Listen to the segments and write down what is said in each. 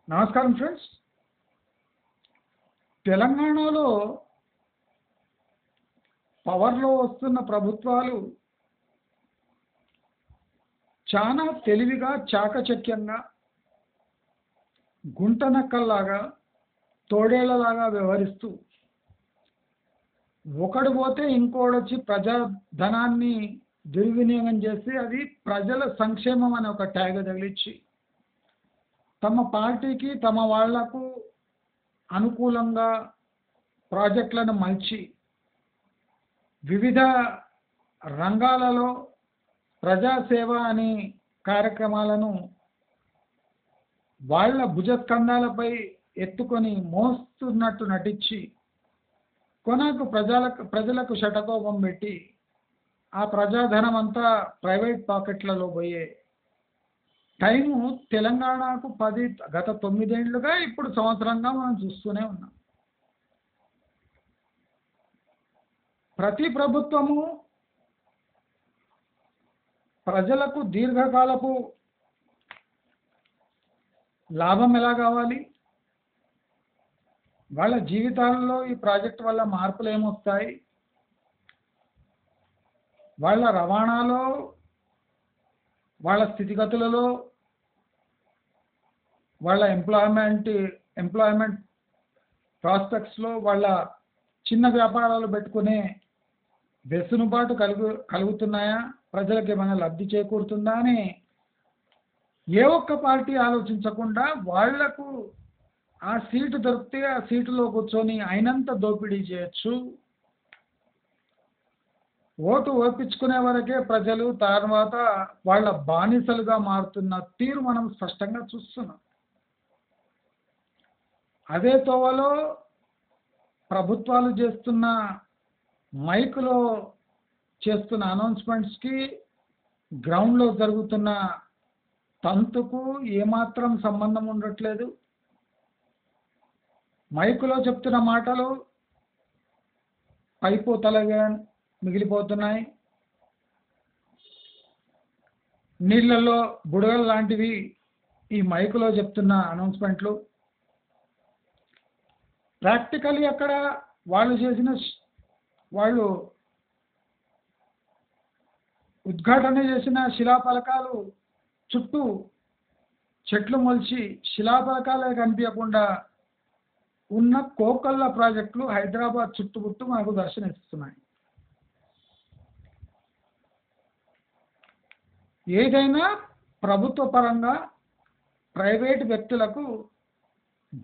నమస్కారం ఫ్రెండ్స్. తెలంగాణలో పవర్లో వస్తున్న ప్రభుత్వాలు చాలా తెలివిగా, చాకచక్యంగా, గుంటనక్కల్లాగా, తోడేళ్లలాగా వ్యవహరిస్తూ ఒకడు పోతే ఇంకోడొచ్చి ప్రజాధనాన్ని దుర్వినియోగం చేసి అది ప్రజల సంక్షేమం అనే ఒక ట్యాగ్ తగిలిచ్చి తమ పార్టీకి తమ వాళ్లకు అనుకూలంగా ప్రాజెక్టులను మలిచి వివిధ రంగాలలో ప్రజాసేవ అనే కార్యక్రమాలను వాళ్ళ భుజస్కంధాలపై ఎత్తుకొని మోస్తున్నట్టు నటించి కొనకు ప్రజలకు శటకోపం పెట్టి ఆ ప్రజాధనం అంతా ప్రైవేట్ పాకెట్లలో పోయే టైము తెలంగాణకు గత 9 ఏళ్లుగా ఇప్పుడు సంవత్సరంగా మనం చూస్తూనే ఉన్నాం. ప్రతి ప్రభుత్వము ప్రజలకు దీర్ఘకాలపు లాభం ఎలా కావాలి, వాళ్ళ జీవితాలలో ఈ ప్రాజెక్ట్ వల్ల మార్పులు ఏమొస్తాయి, వాళ్ళ రవాణాలో, వాళ్ళ స్థితిగతులలో, వాళ్ళ ఎంప్లాయ్మెంట్ ప్రాస్పెక్ట్స్లో, వాళ్ళ చిన్న వ్యాపారాలు పెట్టుకునే వెసులుబాటు కలుగుతున్నాయా, ప్రజలకు ఏమైనా లబ్ధి చేకూరుతుందా అని ఏ ఒక్క పార్టీ ఆలోచించకుండా వాళ్లకు ఆ సీటు దొరికితే ఆ సీటులో కూర్చొని అయినంత దోపిడీ చేయొచ్చు, ఓటు ఓపించుకునే వరకే ప్రజలు తర్వాత వాళ్ళ బానిసలుగా మారుతున్న తీరు మనం స్పష్టంగా చూస్తున్నాం. అదే తోవలో ప్రభుత్వాలు చేస్తున్న మైకులో చేస్తున్న అనౌన్స్మెంట్స్కి గ్రౌండ్లో జరుగుతున్న తంతుకు ఏమాత్రం సంబంధం ఉండట్లేదు. మైకులో చెప్తున్న మాటలు పైపోతలుగా మిగిలిపోతున్నాయి, నీళ్ళల్లో బుడగలు లాంటివి ఈ మైకులో చెప్తున్న అనౌన్స్మెంట్లు. ప్రాక్టికలీ అక్కడ వాళ్ళు ఉద్ఘాటన చేసిన శిలాఫలకాలు చుట్టూ చెట్లు మొలిచి శిలాఫలకాలే కనిపించకుండా ఉన్న కోకళ్ళ ప్రాజెక్టులు హైదరాబాద్ చుట్టుముట్టు మనకు దర్శనమిస్తున్నాయి. ఏదైనా ప్రభుత్వ పరంగా ప్రైవేట్ వ్యక్తులకు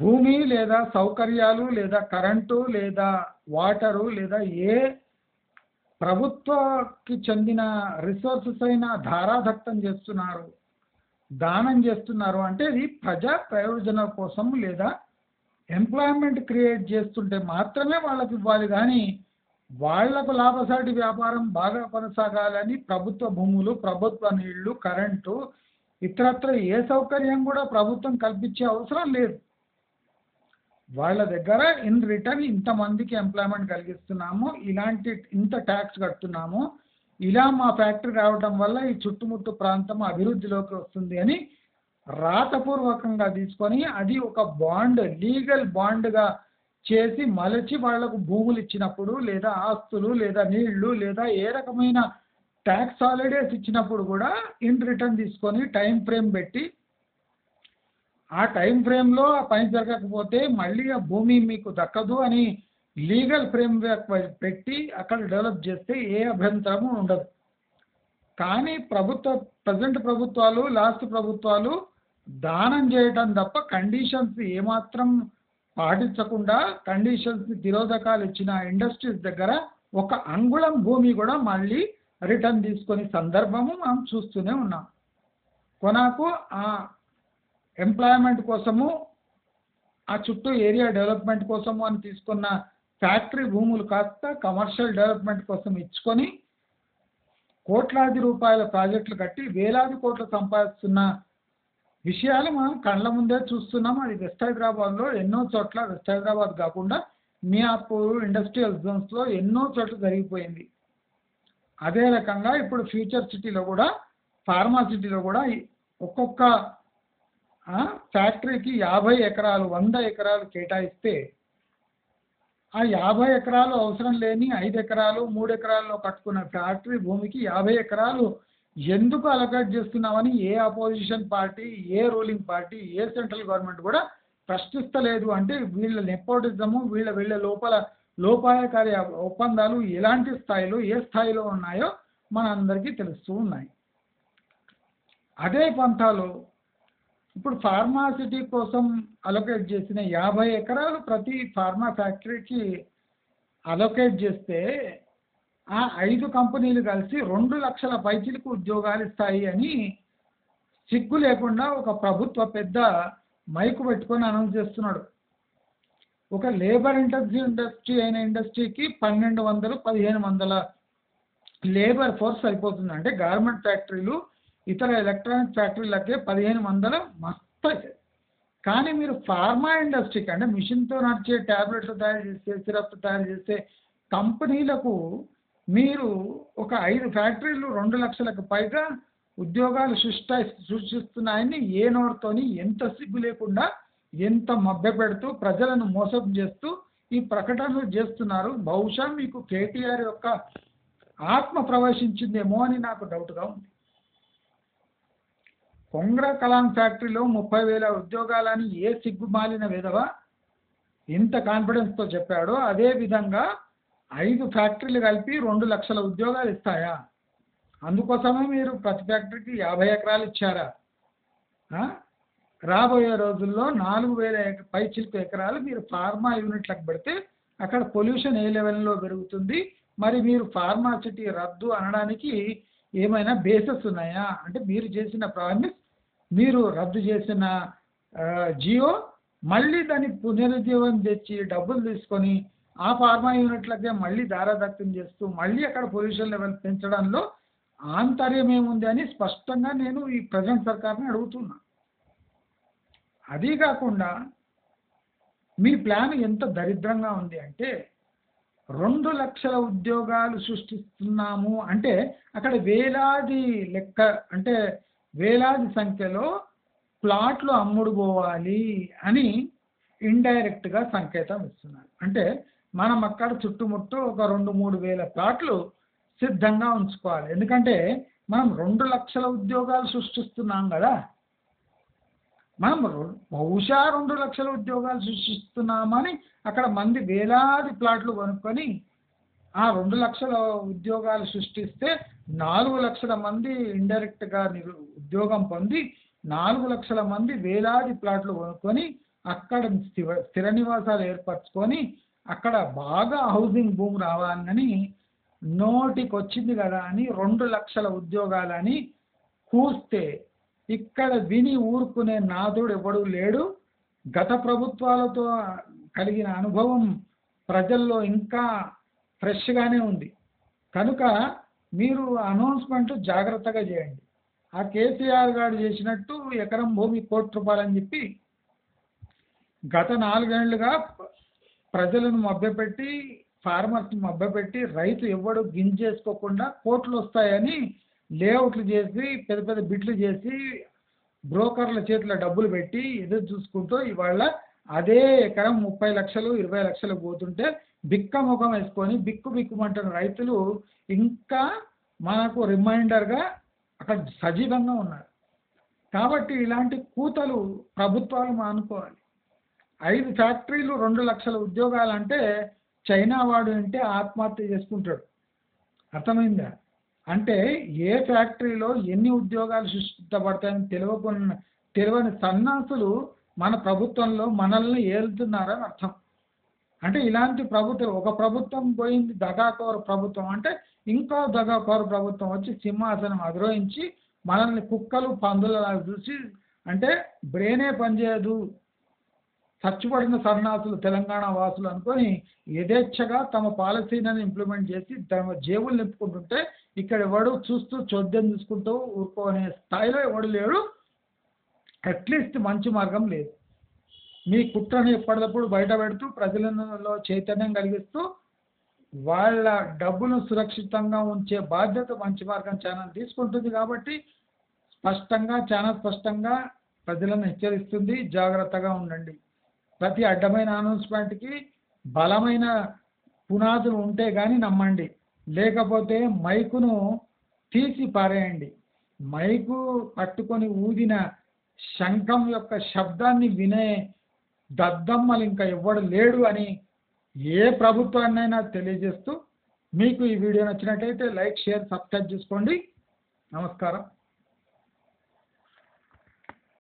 భూమి లేదా సౌకర్యాలు లేదా కరెంటు లేదా వాటరు లేదా ఏ ప్రభుత్వకి చెందిన రిసోర్సెస్ అయినా ధారాదత్తం చేస్తున్నారు, దానం చేస్తున్నారు అంటే ఇది ప్రజా ప్రయోజనం కోసం లేదా ఎంప్లాయ్మెంట్ క్రియేట్ చేస్తుంటే మాత్రమే వాళ్ళకి ఇవ్వాలి. కానీ వాళ్లకు లాభసాటి వ్యాపారం బాగా కొనసాగాలని ప్రభుత్వ భూములు, ప్రభుత్వ నీళ్లు, కరెంటు, ఇతరత్ర ఏ సౌకర్యం కూడా ప్రభుత్వం కల్పించే అవసరం లేదు. వాళ్ళ దగ్గర ఇన్ రిటర్న్ ఇంతమందికి ఎంప్లాయ్మెంట్ కలిగిస్తున్నాము, ఇంత ట్యాక్స్ కడుతున్నాము, ఇలా మా ఫ్యాక్టరీ రావడం వల్ల ఈ చుట్టుముట్టు ప్రాంతం అభివృద్ధిలోకి వస్తుంది అని రాతపూర్వకంగా తీసుకొని అది ఒక బాండ్, లీగల్ బాండ్గా చేసి మలచి వాళ్లకు భూములు ఇచ్చినప్పుడు లేదా ఆస్తులు లేదా నీళ్లు లేదా ఏ రకమైన ట్యాక్స్ హాలిడేస్ ఇచ్చినప్పుడు కూడా ఇన్ రిటర్న్ తీసుకొని టైం ఫ్రేమ్ పెట్టి ఆ టైం ఫ్రేమ్లో ఆ పని జరగకపోతే మళ్ళీ ఆ భూమి మీకు దక్కదు అని లీగల్ ఫ్రేమ్వర్క్ పెట్టి అక్కడ డెవలప్ చేస్తే ఏ అభ్యంతరము ఉండదు. కానీ ప్రజెంట్ ప్రభుత్వాలు, లాస్ట్ ప్రభుత్వాలు దానం చేయటం తప్ప కండిషన్స్ ఏమాత్రం పాటించకుండా కండిషన్స్ని తిరోధకాలు ఇచ్చిన ఇండస్ట్రీస్ దగ్గర ఒక అంగుళం భూమి కూడా మళ్ళీ రిటర్న్ తీసుకొని సందర్భము మనం చూస్తూనే ఉన్నాం. కొనాకు ఆ ఎంప్లాయ్మెంట్ కోసము, ఆ చుట్టూ ఏరియా డెవలప్మెంట్ కోసము అని తీసుకున్న ఫ్యాక్టరీ భూములు కాస్త కమర్షియల్ డెవలప్మెంట్ కోసం ఇచ్చుకొని కోట్లాది రూపాయల ప్రాజెక్టులు కట్టి వేలాది కోట్లు సంపాదిస్తున్న విషయాలు మనం కళ్ళ ముందే చూస్తున్నాం. అది వెస్ట్ హైదరాబాద్లో ఎన్నో చోట్ల, వెస్ట్ హైదరాబాద్ కాకుండా మియాపూర్ ఇండస్ట్రియల్ జోన్స్లో ఎన్నో చోట్ల జరిగిపోయింది. అదే రకంగా ఇప్పుడు ఫ్యూచర్ సిటీలో కూడా, ఫార్మా సిటీలో కూడా ఒక్కొక్క ఫ్యాక్టరీకి 50 ఎకరాలు 100 ఎకరాలు కేటాయిస్తే ఆ 50 ఎకరాలు అవసరం లేని 5 ఎకరాలు 3 ఎకరాల్లో కట్టుకున్న ఫ్యాక్టరీ భూమికి 50 ఎకరాలు ఎందుకు అలొకేట్ చేస్తున్నామని ఏ అపోజిషన్ పార్టీ, ఏ రూలింగ్ పార్టీ, ఏ సెంట్రల్ గవర్నమెంట్ కూడా ప్రశ్నిస్తలేదు. అంటే వీళ్ళ నెపోటిజము, వీళ్ళ లోపల లోపాయకారి ఒప్పందాలు ఎలాంటి స్థాయిలో, ఏ స్థాయిలో ఉన్నాయో మనందరికీ తెలుస్తూ ఉన్నాయి. అదే పంతాలో ఇప్పుడు ఫార్మాసిటీ కోసం అలొకేట్ చేసిన 50 ఎకరాలు ప్రతి ఫార్మా ఫ్యాక్టరీకి అలొకేట్ చేస్తే ఆ 5 కంపెనీలు కలిసి 2 లక్షల పైచిలకు ఉద్యోగాలు ఇస్తాయి అని సిగ్గు లేకుండా ఒక ప్రభుత్వ పెద్ద మైకు పెట్టుకొని అనౌన్స్ చేస్తున్నాడు. ఒక లేబర్ ఇంటెన్సివ్ ఇండస్ట్రీ అయిన ఇండస్ట్రీకి 1200 1500 లేబర్ ఫోర్స్ అయిపోతుంది. అంటే గార్మెంట్ ఫ్యాక్టరీలు ఇతర ఎలక్ట్రానిక్ ఫ్యాక్టరీలకే 1500 మస్తు అవుతాయి. కానీ మీరు ఫార్మా ఇండస్ట్రీకి అంటే మిషన్తో నడిచే ట్యాబ్లెట్లు తయారు చేసే, సిరప్ తయారు చేసే కంపెనీలకు మీరు ఒక 5 ఫ్యాక్టరీలు 2 లక్షలకు పైగా ఉద్యోగాలు సృష్టిస్తున్నాయని ఏ నోటితోని, ఎంత సిగ్గు లేకుండా, ఎంత మభ్యపెడుతూ ప్రజలను మోసం చేస్తూ ఈ ప్రకటనలు చేస్తున్నారు. బహుశా మీకు కేటీఆర్ యొక్క ఆత్మ ప్రవేశించిందేమో అని నాకు డౌట్గా ఉంది. కొంగ్రా కలాం ఫ్యాక్టరీలో 30,000 ఉద్యోగాలని ఏ సిగ్గుమాలిన విధవ ఇంత కాన్ఫిడెన్స్తో చెప్పాడో అదే విధంగా 5 ఫ్యాక్టరీలు కలిపి 2 లక్షల ఉద్యోగాలు ఇస్తాయా? అందుకోసమే మీరు ప్రతి ఫ్యాక్టరీకి 50 ఎకరాలు ఇచ్చారా? రాబోయే రోజుల్లో 4,000 పైచిలకు ఎకరాలు మీరు ఫార్మా యూనిట్లకు పెడితే అక్కడ పొల్యూషన్ ఏ లెవెల్లో పెరుగుతుంది? మరి మీరు ఫార్మాసిటీ రద్దు అనడానికి ఏమైనా బేసెస్ ఉన్నాయా? అంటే మీరు చేసిన ప్రామిస్, మీరు రద్దు చేసిన జియో మళ్ళీ దాన్ని పునరుజ్జీవం తెచ్చి డబ్బులు తీసుకొని ఆ ఫార్మా యూనిట్లకే మళ్ళీ దారాదత్తం చేస్తూ మళ్ళీ అక్కడ పొల్యూషన్ లెవెల్ పెంచడంలో ఆంతర్యం ఏముంది అని స్పష్టంగా నేను ఈ ప్రజెంట్ సర్కార్ని అడుగుతున్నా. అదీ కాకుండా మీ ప్లాన్ ఎంత దరిద్రంగా ఉంది అంటే 2 లక్షల ఉద్యోగాలు సృష్టిస్తున్నాము అంటే అక్కడ వేలాది లెక్క అంటే వేలాది సంఖ్యలో ప్లాట్లు అమ్ముడు పోవాలి అని ఇండైరెక్ట్గా సంకేతం ఇస్తున్నారు. అంటే మనం అక్కడ చుట్టుముట్టు ఒక 2-3 వేల ప్లాట్లు సిద్ధంగా ఉంచుకోవాలి. ఎందుకంటే మనం 2 లక్షల ఉద్యోగాలు సృష్టిస్తున్నాం కదా. మనం బహుశా 2 లక్షల ఉద్యోగాలు సృష్టిస్తున్నామని అక్కడ మంది వేలాది ప్లాట్లు కొనుక్కొని ఆ 2 లక్షల ఉద్యోగాలు సృష్టిస్తే 4 లక్షల మంది ఇండైరెక్ట్గా ఉద్యోగం పొంది 4 లక్షల మంది వేలాది ప్లాట్లు కొనుక్కొని అక్కడ స్థిర నివాసాలు ఏర్పరచుకొని అక్కడ బాగా హౌసింగ్ భూమి రావాలని నోటికి వచ్చింది కదా అని 2 లక్షల ఉద్యోగాలని కూస్తే ఇక్కడ విని ఊరుకునే నాథుడు ఎవడు లేడు. గత ప్రభుత్వాలతో కలిగిన అనుభవం ప్రజల్లో ఇంకా ఫ్రెష్గానే ఉంది కనుక మీరు అనౌన్స్మెంట్ జాగ్రత్తగా చేయండి. ఆ కేసీఆర్ గారు చేసినట్టు ఎకరం భూమి ₹1,00,00,000 అని చెప్పి గత 4 ఏళ్లుగా ప్రజలను మభ్యపెట్టి, ఫార్మర్స్ని మభ్యపెట్టి రైతు ఎవడు గింజేసుకోకుండా కోట్లు వస్తాయని లేఅవుట్లు చేసి పెద్ద పెద్ద బిట్లు చేసి బ్రోకర్ల చేతిలో డబ్బులు పెట్టి ఎదురు చూసుకుంటూ ఇవాళ అదే ఎకరం 30 లక్షలు 20 లక్షలు పోతుంటే బిక్క ముఖం వేసుకొని బిక్కుమంటున్న రైతులు ఇంకా మనకు రిమైండర్గా అక్కడ సజీవంగా ఉన్నారు. కాబట్టి ఇలాంటి కూతలు ప్రభుత్వాలు మానుకోవాలి. 5 ఫ్యాక్టరీలు 2 లక్షల ఉద్యోగాలు అంటే చైనా వాడు అంటే ఆత్మహత్య చేసుకుంటాడు. అర్థమైందా? అంటే ఏ ఫ్యాక్టరీలో ఎన్ని ఉద్యోగాలు సృష్టించబడతాయని తెలియని సన్నాసులు మన ప్రభుత్వంలో మనల్ని ఏలుతున్నారని అర్థం. అంటే ఇలాంటి ప్రభుత్వం, ఒక ప్రభుత్వం పోయింది దగాకోర ప్రభుత్వం అంటే ఇంకో దగాకోర ప్రభుత్వం వచ్చి సింహాసనం అధిరోహించి మనల్ని కుక్కలు పందులలా చూసి అంటే బ్రెయినే పనిచేయదు చచ్చుపడిన సన్నాసులు తెలంగాణ వాసులు అనుకొని యథేచ్ఛగా తమ పాలసీలను ఇంప్లిమెంట్ చేసి తమ జేబులు నింపుకుంటుంటే ఇక్కడ ఎవడు చూస్తూ చోద్యం చూసుకుంటూ ఊరుకోనే స్థాయిలో ఎవడు లేడు. అట్లీస్ట్ మంచి మార్గం లేదు. మీ కుట్రని ఎప్పటికప్పుడు బయట పెడుతూ ప్రజలలో చైతన్యం కలిగిస్తూ వాళ్ళ డబ్బును సురక్షితంగా ఉంచే బాధ్యత మంచి మార్గం ఛానల్ తీసుకుంటుంది. కాబట్టి చాలా స్పష్టంగా ప్రజలను హెచ్చరిస్తుంది. జాగ్రత్తగా ఉండండి. ప్రతి అడ్డమైన అనౌన్స్మెంట్కి బలమైన పునాదులు ఉంటే కానీ నమ్మండి, లేకపోతే మైకును తీసి పారేయండి. మైకు పట్టుకొని ఊదిన శంఖం యొక్క శబ్దాన్ని వినే దద్దమ్మలు ఇంకా ఎవ్వడు లేడు అని ఏ ప్రభుత్వాన్నైనా తెలియజేస్తూ, మీకు ఈ వీడియో నచ్చినట్టయితే లైక్, షేర్, సబ్స్క్రైబ్ చేసుకోండి. నమస్కారం.